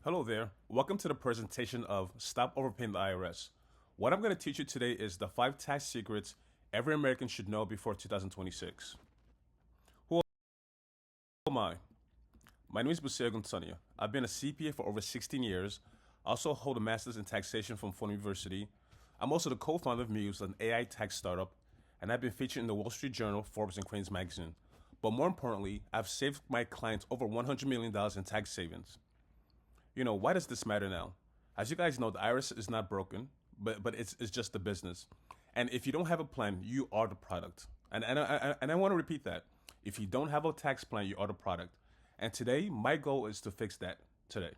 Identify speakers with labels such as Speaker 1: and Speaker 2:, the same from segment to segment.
Speaker 1: Hello there. Welcome to the presentation of Stop Overpaying the IRS. What I'm going to teach you today is the 5 tax secrets every American should know before 2026. Who am I? My name is Busia Guntania. I've been a CPA for over 16 years. I also hold a master's in taxation from Fordham University. I'm also the co-founder of Muse, an AI tax startup, and I've been featured in the Wall Street Journal, Forbes, and Crain's magazine. But more importantly, I've saved my clients over $100 million in tax savings. Why does this matter now? As you guys know, the IRS is not broken, but it's just the business. And if you don't have a plan, you are the product. And I want to repeat that. If you don't have a tax plan, you are the product. And today, my goal is to fix that today.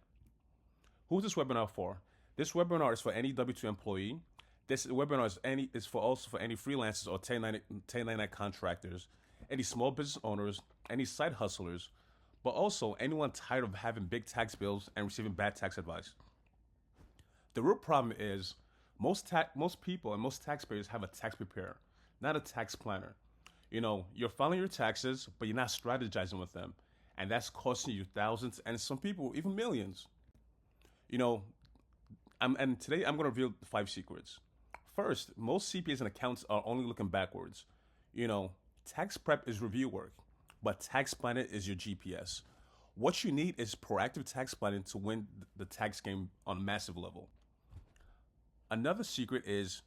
Speaker 1: Who's this webinar for? This webinar is for any W-2 employee. This webinar is also for any freelancers or 1099 contractors, any small business owners, any side hustlers, but also anyone tired of having big tax bills and receiving bad tax advice. The real problem is most people and most taxpayers have a tax preparer, not a tax planner. You're filing your taxes, but you're not strategizing with them, and that's costing you thousands and some people even millions. And today I'm going to reveal 5 secrets. First, most CPAs and accountants are only looking backwards. Tax prep is review work, but tax planning is your GPS. What you need is proactive tax planning to win the tax game on a massive level. Another secret is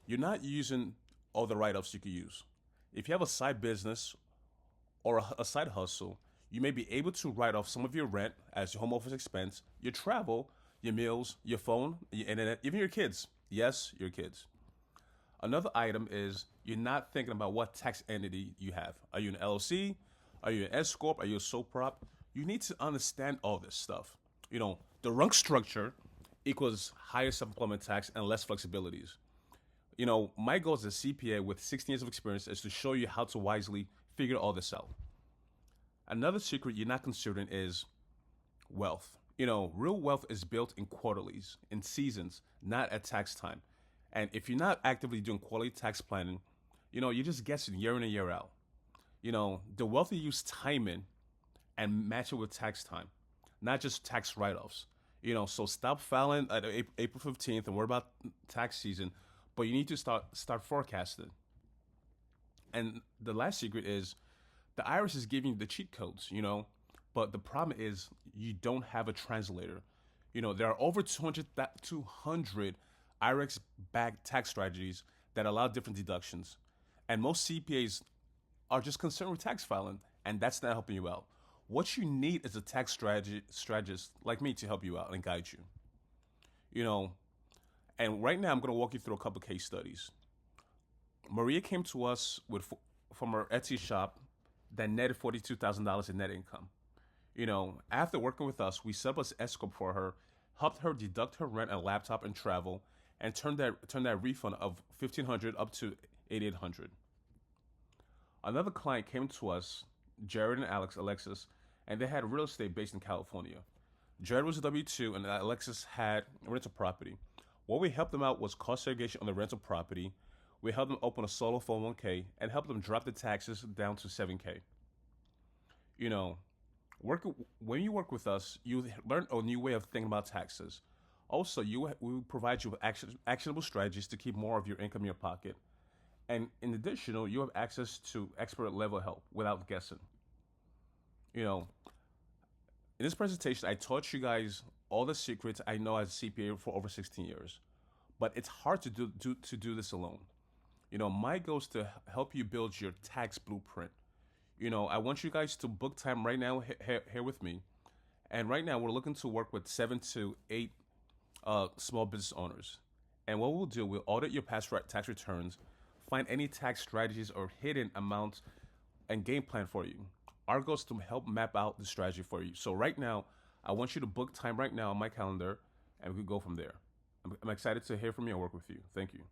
Speaker 1: you're not using all the write-offs you could use. If you have a side business or a side hustle, you may be able to write off some of your rent as your home office expense, your travel, your meals, your phone, your internet, even your kids. Yes, your kids. Another item is you're not thinking about what tax entity you have. Are you an LLC? Are you an S corp? Are you a sole prop? You need to understand all this stuff. The rank structure equals higher self-employment tax and less flexibilities. My goal as a CPA with 16 years of experience is to show you how to wisely figure all this out. Another secret you're not considering is wealth. Real wealth is built in quarterlies, in seasons, not at tax time. And if you're not actively doing quality tax planning, you're just guessing year in and year out. The wealth you use time in and match it with tax time, not just tax write-offs. So stop filing at April 15th and worry about tax season, but you need to start forecasting. And the last secret is the IRS is giving you the cheat codes, but the problem is you don't have a translator. There are over 200 IRS-backed tax strategies that allow different deductions. And most CPAs are just concerned with tax filing, and that's not helping you out. What you need is a tax strategist like me to help you out and guide you. And right now I'm going to walk you through a couple case studies. Maria came to us from her Etsy shop that netted $42,000 in net income. After working with us, we set up an S corp for her, helped her deduct her rent and laptop and travel, and turned that refund of $1,500 up to $8,800. Another client came to us, Jared and Alexis, and they had real estate based in California. Jared was a W-2 and Alexis had a rental property. What we helped them out was cost segregation on the rental property. We helped them open a solo 401k and helped them drop the taxes down to $7K. When you work with us, you learn a new way of thinking about taxes. Also, we provide you with actionable strategies to keep more of your income in your pocket. And in addition, you have access to expert level help without guessing. In this presentation, I taught you guys all the secrets I know as a CPA for over 16 years. But it's hard to do this alone. My goal is to help you build your tax blueprint. I want you guys to book time right now here with me. And right now, we're looking to work with 7 to 8 small business owners. And what we'll do, we'll audit your past tax returns, find any tax strategies or hidden amounts, and game plan for you. Our goal is to help map out the strategy for you. So right now, I want you to book time right now on my calendar, and we can go from there. I'm excited to hear from you and work with you. Thank you.